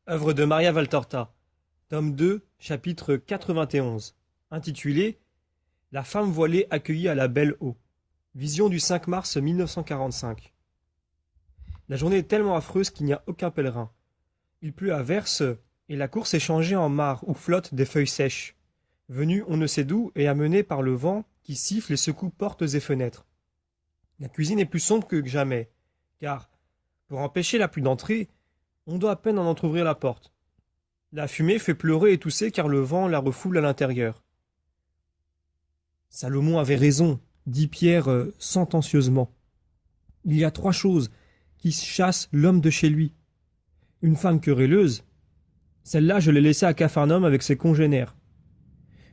Œuvre de Maria Valtorta, tome 2, chapitre 91, intitulé La femme voilée accueillie à la Belle Eau. Vision du 5 mars 1945. La journée est tellement affreuse qu'il n'y a aucun pèlerin. Il pleut à verse et la course est changée en mare où flottent des feuilles sèches, venues on ne sait d'où et amenées par le vent qui siffle et secoue portes et fenêtres. La cuisine est plus sombre que jamais, car, pour empêcher la pluie d'entrer, on doit à peine en entr'ouvrir la porte. La fumée fait pleurer et tousser car le vent la refoule à l'intérieur. Salomon avait raison, dit Pierre sentencieusement. Il y a 3 choses qui chassent l'homme de chez lui. Une femme querelleuse, celle-là je l'ai laissée à Capharnaüm avec ses congénères.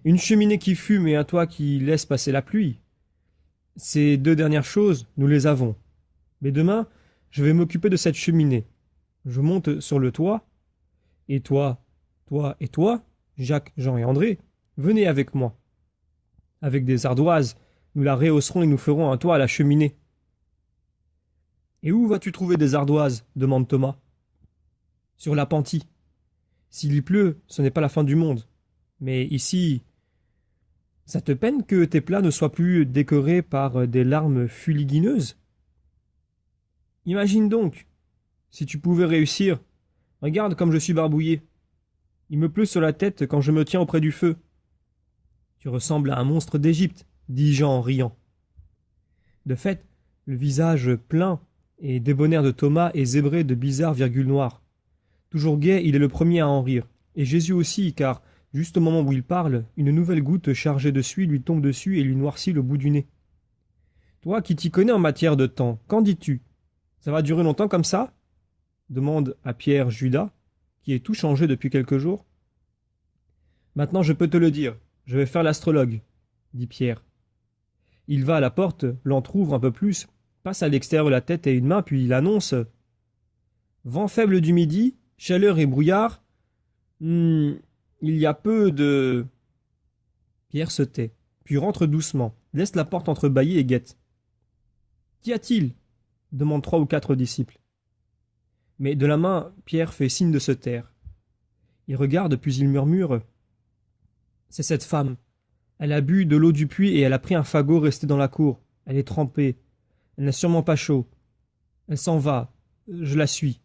Une cheminée qui fume et un toit qui laisse passer la pluie. Ces 2 dernières choses, nous les avons. Mais demain, je vais m'occuper de cette cheminée. Je monte sur le toit, et toi, et toi, Jacques, Jean et André, venez avec moi. Avec des ardoises, nous la rehausserons et nous ferons un toit à la cheminée. Et où vas-tu trouver des ardoises demande Thomas. Sur l'appentis. S'il y pleut, ce n'est pas la fin du monde. Mais ici, ça te peine que tes plats ne soient plus décorés par des larmes fuligineuses? Imagine donc, si tu pouvais réussir. Regarde comme je suis barbouillé. Il me pleut sur la tête quand je me tiens auprès du feu. Tu ressembles à un monstre d'Égypte, dit Jean en riant. De fait, le visage plein et débonnaire de Thomas est zébré de bizarres virgules noires. Toujours gai, il est le premier à en rire, et Jésus aussi, car, juste au moment où il parle, une nouvelle goutte chargée de suie lui tombe dessus et lui noircit le bout du nez. Toi qui t'y connais en matière de temps, qu'en dis-tu? Ça va durer longtemps comme ça? Demande à Pierre Judas, qui est tout changé depuis quelques jours. Maintenant je peux te le dire, je vais faire l'astrologue, dit Pierre. Il va à la porte, l'entr'ouvre un peu plus, passe à l'extérieur la tête et une main, puis il annonce vent faible du midi, chaleur et brouillard. Il y a peu de. Pierre se tait, puis rentre doucement, laisse la porte entrebâillée et guette. Qu'y a-t-il? Demandent 3 ou 4 disciples. Mais de la main, Pierre fait signe de se taire. Il regarde, puis il murmure. C'est cette femme. Elle a bu de l'eau du puits et elle a pris un fagot resté dans la cour. Elle est trempée. Elle n'a sûrement pas chaud. Elle s'en va. Je la suis.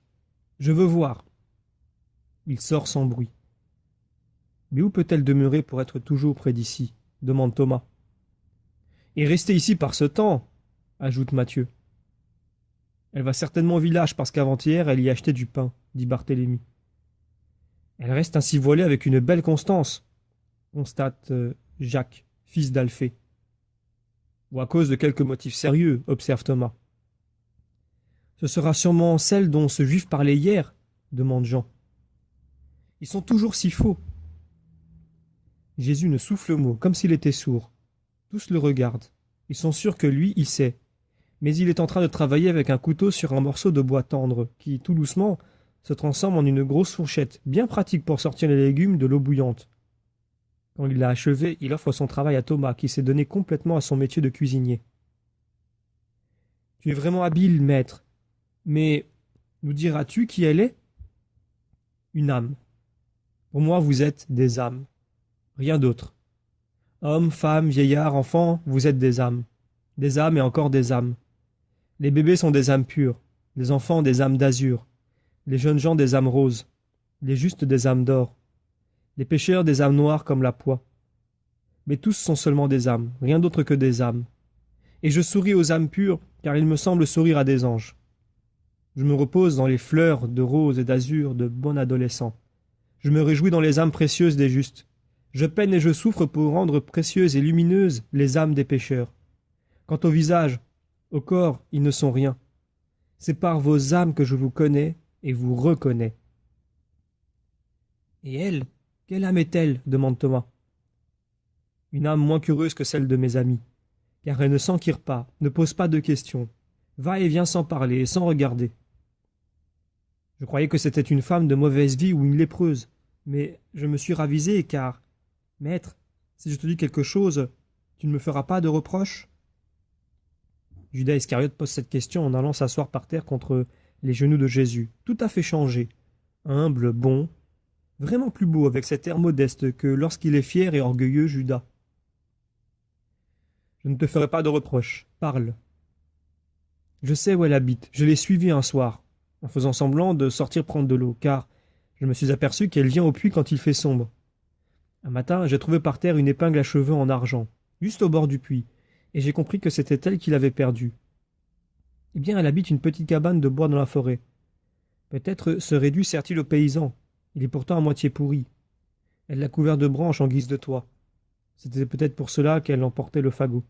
Je veux voir. Il sort sans bruit. Mais où peut-elle demeurer pour être toujours près d'ici? Demande Thomas. Et rester ici par ce temps, ajoute Matthieu. Elle va certainement au village parce qu'avant-hier elle y achetait du pain, dit Barthélemy. Elle reste ainsi voilée avec une belle constance, constate Jacques, fils d'Alphée. Ou à cause de quelques motifs sérieux, observe Thomas. Ce sera sûrement celle dont ce juif parlait hier, demande Jean. Ils sont toujours si faux. Jésus ne souffle mot, comme s'il était sourd. Tous le regardent. Ils sont sûrs que lui, il sait. Mais il est en train de travailler avec un couteau sur un morceau de bois tendre, qui, tout doucement, se transforme en une grosse fourchette, bien pratique pour sortir les légumes de l'eau bouillante. Quand il l'a achevé, il offre son travail à Thomas, qui s'est donné complètement à son métier de cuisinier. Tu es vraiment habile, maître. Mais nous diras-tu qui elle est? Une âme. Pour moi, vous êtes des âmes. Rien d'autre. Hommes, femmes, vieillards, enfants, vous êtes des âmes. Des âmes et encore des âmes. Les bébés sont des âmes pures, les enfants des âmes d'azur, les jeunes gens des âmes roses, les justes des âmes d'or, les pécheurs des âmes noires comme la poix. Mais tous sont seulement des âmes, rien d'autre que des âmes. Et je souris aux âmes pures, car il me semble sourire à des anges. Je me repose dans les fleurs de rose et d'azur de bon adolescent. Je me réjouis dans les âmes précieuses des justes. Je peine et je souffre pour rendre précieuses et lumineuses les âmes des pécheurs. Quant au visage, au corps, ils ne sont rien. C'est par vos âmes que je vous connais et vous reconnais. Et elle, quelle âme est-elle? Demande Thomas. Une âme moins curieuse que celle de mes amis, car elle ne s'enquire pas, ne pose pas de questions, va et vient sans parler et sans regarder. Je croyais que c'était une femme de mauvaise vie ou une lépreuse, mais je me suis ravisé car, maître, si je te dis quelque chose, tu ne me feras pas de reproche? Judas Iscariote pose cette question en allant s'asseoir par terre contre les genoux de Jésus, tout à fait changé, humble, bon, vraiment plus beau avec cet air modeste que lorsqu'il est fier et orgueilleux, Judas. Je ne te ferai pas de reproches, parle. Je sais où elle habite, je l'ai suivie un soir, en faisant semblant de sortir prendre de l'eau, car je me suis aperçu qu'elle vient au puits quand il fait sombre. Un matin, j'ai trouvé par terre une épingle à cheveux en argent, juste au bord du puits, et j'ai compris que c'était elle qui l'avait perdue. Eh bien, elle habite une petite cabane de bois dans la forêt. Peut-être ce réduit sert-il au paysan. Il est pourtant à moitié pourri. Elle l'a couvert de branches en guise de toit. C'était peut-être pour cela qu'elle emportait le fagot.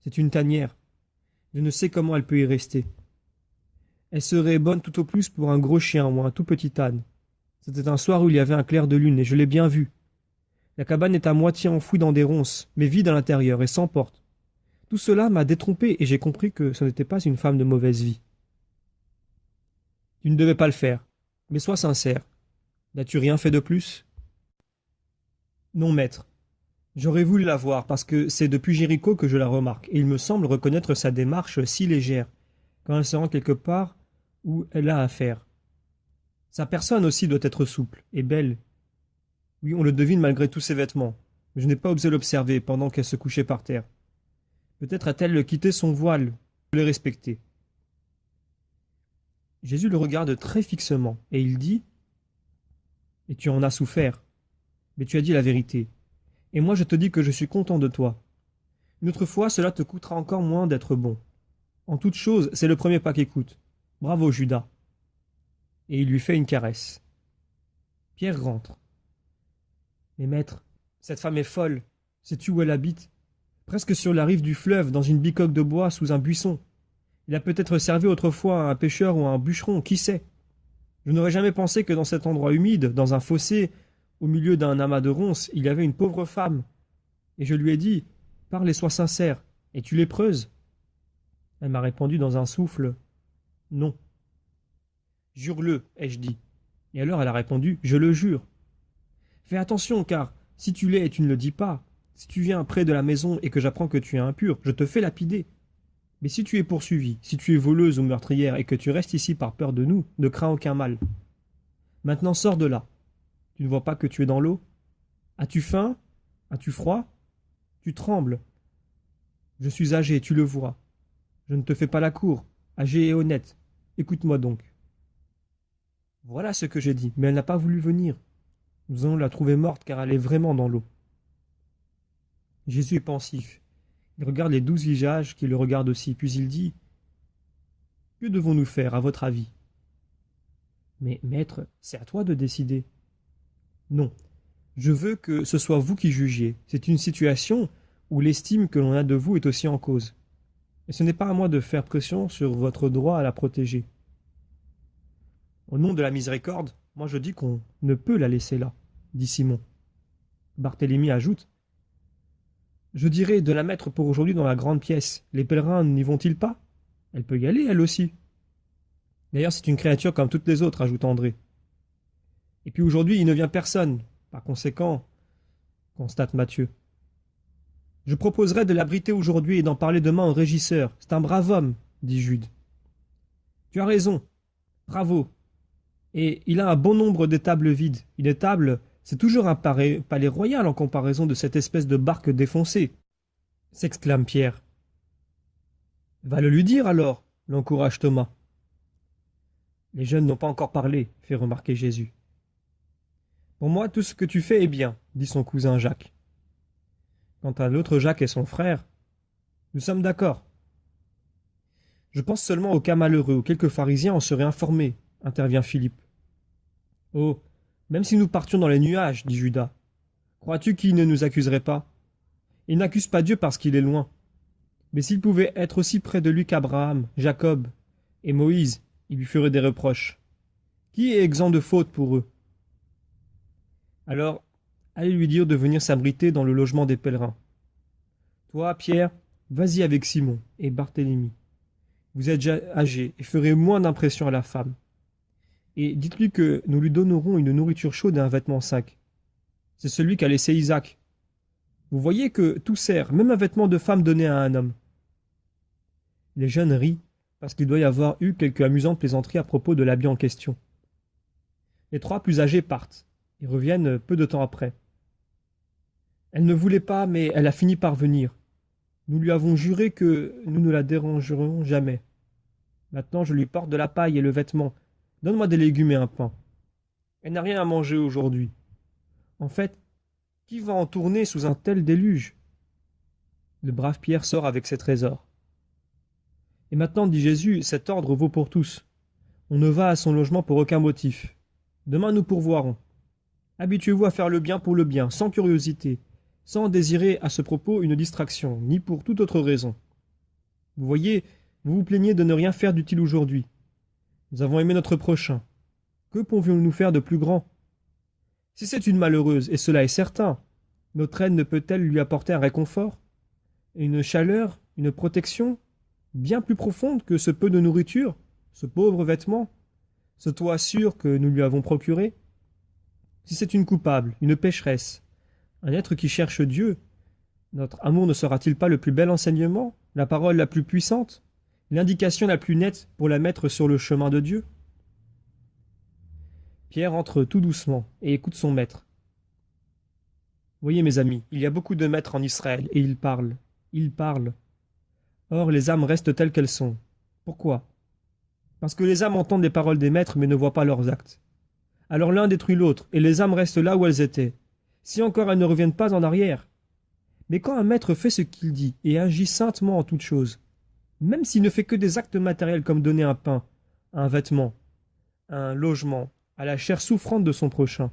C'est une tanière. Je ne sais comment elle peut y rester. Elle serait bonne tout au plus pour un gros chien ou un tout petit âne. C'était un soir où il y avait un clair de lune, et je l'ai bien vu. La cabane est à moitié enfouie dans des ronces, mais vide à l'intérieur et sans porte. Tout cela m'a détrompé et j'ai compris que ce n'était pas une femme de mauvaise vie. Tu ne devais pas le faire, mais sois sincère. N'as-tu rien fait de plus? Non, maître. J'aurais voulu la voir parce que c'est depuis Jéricho que je la remarque, et il me semble reconnaître sa démarche si légère, quand elle se rend quelque part où elle a affaire. Sa personne aussi doit être souple et belle. Oui, on le devine malgré tous ses vêtements, mais je n'ai pas osé l'observer pendant qu'elle se couchait par terre. Peut-être a-t-elle quitté son voile. Je l'ai respecté. Jésus le regarde très fixement, et il dit « Et tu en as souffert, mais tu as dit la vérité. Et moi je te dis que je suis content de toi. Une autre fois, cela te coûtera encore moins d'être bon. En toute chose, c'est le premier pas qui coûte. Bravo, Judas. » Et il lui fait une caresse. Pierre rentre. « Mais maître, cette femme est folle. Sais-tu où elle habite? Presque sur la rive du fleuve, dans une bicoque de bois, sous un buisson. Il a peut-être servi autrefois à un pêcheur ou à un bûcheron, qui sait? Je n'aurais jamais pensé que dans cet endroit humide, dans un fossé, au milieu d'un amas de ronces, il y avait une pauvre femme. Et je lui ai dit, parle et sois sincère, es-tu lépreuse? Elle m'a répondu dans un souffle, non. Jure-le, ai-je dit. Et alors elle a répondu, je le jure. Fais attention, car si tu l'es et tu ne le dis pas, si tu viens près de la maison et que j'apprends que tu es impur, je te fais lapider. Mais si tu es poursuivi, si tu es voleuse ou meurtrière et que tu restes ici par peur de nous, ne crains aucun mal. Maintenant sors de là. Tu ne vois pas que tu es dans l'eau? As-tu faim? As-tu froid? Tu trembles. Je suis âgé, tu le vois. Je ne te fais pas la cour, âgé et honnête. Écoute-moi donc. Voilà ce que j'ai dit, mais elle n'a pas voulu venir. Nous allons la trouver morte car elle est vraiment dans l'eau. Jésus est pensif. Il regarde les 12 visages qui le regardent aussi, puis il dit « Que devons-nous faire, à votre avis ?» Mais, maître, c'est à toi de décider. Non, je veux que ce soit vous qui jugiez. C'est une situation où l'estime que l'on a de vous est aussi en cause. Et ce n'est pas à moi de faire pression sur votre droit à la protéger. Au nom de la miséricorde, moi je dis qu'on ne peut la laisser là, dit Simon. Barthélemy ajoute je dirais de la mettre pour aujourd'hui dans la grande pièce. Les pèlerins n'y vont-ils pas? Elle peut y aller, elle aussi. D'ailleurs, c'est une créature comme toutes les autres, ajoute André. Et puis aujourd'hui, il ne vient personne. Par conséquent, constate Matthieu. Je proposerais de l'abriter aujourd'hui et d'en parler demain au régisseur. C'est un brave homme, dit Jude. Tu as raison. Bravo. Et il a un bon nombre d'étables vides. Une étable, c'est toujours un palais royal en comparaison de cette espèce de barque défoncée, s'exclame Pierre. Va le lui dire alors, l'encourage Thomas. Les jeunes n'ont pas encore parlé, fait remarquer Jésus. Pour moi, tout ce que tu fais est bien, dit son cousin Jacques. Quant à l'autre Jacques et son frère, nous sommes d'accord. Je pense seulement aux cas malheureux où quelques pharisiens en seraient informés, intervient Philippe. Oh, même si nous partions dans les nuages, dit Judas, crois-tu qu'il ne nous accuserait pas? Il n'accuse pas Dieu parce qu'il est loin. Mais s'il pouvait être aussi près de lui qu'Abraham, Jacob et Moïse, il lui ferait des reproches. Qui est exempt de faute pour eux? Alors, allez lui dire de venir s'abriter dans le logement des pèlerins. Toi, Pierre, vas-y avec Simon et Barthélemy. Vous êtes déjà âgés et ferez moins d'impression à la femme. Et dites-lui que nous lui donnerons une nourriture chaude et un vêtement sec. C'est celui qu'a laissé Isaac. Vous voyez que tout sert, même un vêtement de femme donné à un homme. Les jeunes rient, parce qu'il doit y avoir eu quelque amusante plaisanterie à propos de l'habit en question. Les 3 plus âgés partent et reviennent peu de temps après. Elle ne voulait pas, mais elle a fini par venir. Nous lui avons juré que nous ne la dérangerons jamais. Maintenant, je lui porte de la paille et le vêtement. Donne-moi des légumes et un pain. Elle n'a rien à manger aujourd'hui. En fait, qui va en tourner sous un tel déluge? Le brave Pierre sort avec ses trésors. Et maintenant, dit Jésus, cet ordre vaut pour tous. On ne va à son logement pour aucun motif. Demain, nous pourvoirons. Habituez-vous à faire le bien pour le bien, sans curiosité, sans désirer à ce propos une distraction, ni pour toute autre raison. Vous voyez, vous vous plaignez de ne rien faire d'utile aujourd'hui. Nous avons aimé notre prochain. Que pouvions-nous faire de plus grand? Si c'est une malheureuse, et cela est certain, notre aide ne peut-elle lui apporter un réconfort, une chaleur, une protection, bien plus profonde que ce peu de nourriture, ce pauvre vêtement, ce toit sûr que nous lui avons procuré? Si c'est une coupable, une pécheresse, un être qui cherche Dieu, notre amour ne sera-t-il pas le plus bel enseignement, la parole la plus puissante, l'indication la plus nette pour la mettre sur le chemin de Dieu? Pierre entre tout doucement et écoute son maître. Voyez mes amis, il y a beaucoup de maîtres en Israël, et ils parlent. Or les âmes restent telles qu'elles sont. Pourquoi? Parce que les âmes entendent les paroles des maîtres mais ne voient pas leurs actes. Alors l'un détruit l'autre, et les âmes restent là où elles étaient, si encore elles ne reviennent pas en arrière. Mais quand un maître fait ce qu'il dit et agit saintement en toutes choses, même s'il ne fait que des actes matériels comme donner un pain, un vêtement, un logement, à la chair souffrante de son prochain,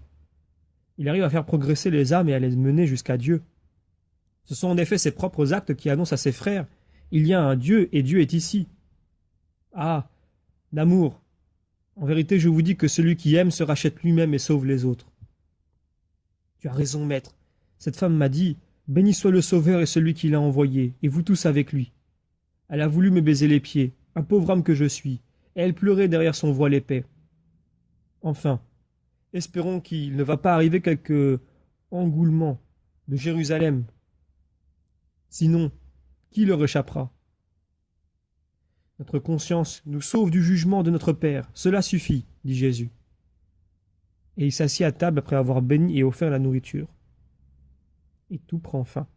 il arrive à faire progresser les âmes et à les mener jusqu'à Dieu. Ce sont en effet ses propres actes qui annoncent à ses frères « Il y a un Dieu et Dieu est ici ». Ah, l'amour! En vérité, je vous dis que celui qui aime se rachète lui-même et sauve les autres. Tu as raison, maître. Cette femme m'a dit « Béni soit le Sauveur et celui qui l'a envoyé, et vous tous avec lui. » Elle a voulu me baiser les pieds, un pauvre homme que je suis, et elle pleurait derrière son voile épais. Enfin, espérons qu'il ne va pas arriver quelque engoulement de Jérusalem. Sinon, qui leur échappera? Notre conscience nous sauve du jugement de notre Père. Cela suffit, dit Jésus. Et il s'assit à table après avoir béni et offert la nourriture. Et tout prend fin.